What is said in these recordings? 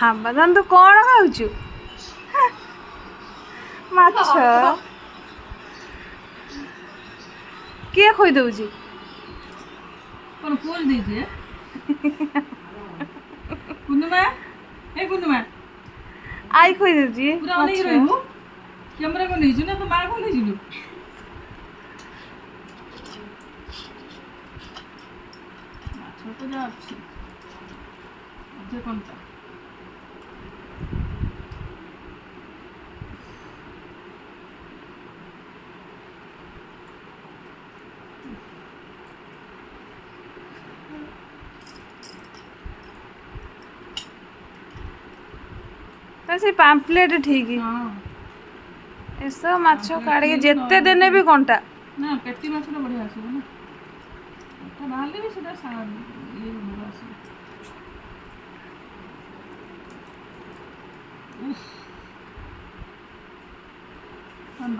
ଭାବାଦାନ ତୁ କ'ଣ ଖାଉଛୁ? ମାଛ କିଏ ଖୋଇ ଦଉଛି? କ'ଣ ପୋଜ ଦେଇଛି? କୁନ୍ଦୁମା ଏ କୁନ୍ଦୁମା ଆଇ ଖୋଇ ଦଉଛି। ପୁରା ଅନେଇକି ରହିବୁ। କ୍ୟାମେରା କ'ଣ ନେଇଛୁ ନା ତୋ ମା କ'ଣ ନେଇଛୁ? ମାଛ ତ ଯାହା ଅଛି କଣ୍ଟା ସେ ପାମ୍ପଲେଟ୍ ଠିକ୍। ଏସବୁ ମାଛ କାଢ଼ିକି ଯେତେ ଦେନେ ବି କଣ୍ଟା। ନା ପେଟି ମାଛଟା ବଢ଼ିଆ ଆସିବ ନା, କଣ୍ଟା ବାହାରିଲେ ବି ସେଟା ଇଏ ଭଲ ଆସିବ।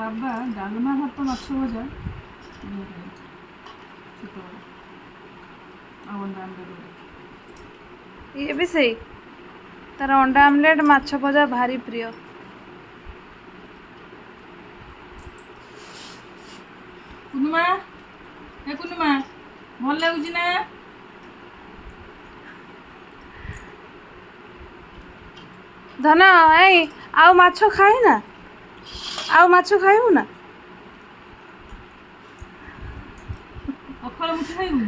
ବାବା ଡାଲମା ଭାତ ମାଛ ଭଜା ଛୋଟବେଳେ ଆଉ ଅଣ୍ଡା ଆମଲେଟ୍। ଇଏ ବି ସେଇ ତାର ଅଣ୍ଡା ଆମଲେଟ୍ ମାଛ ଭଜା ଭାରି ପ୍ରିୟ। କୁନ୍ଦୁମା ଏ କୁନ୍ଦୁମା ଭଲ ଲାଗୁଛି ନା? ଧନ ଏଇ ଆଉ ମାଛ ଖାଇନା, ଆଉ ମାଛ ଖାଇବୁ ନା? ପଖାଳ ମୁଠି ଖାଇବୁ?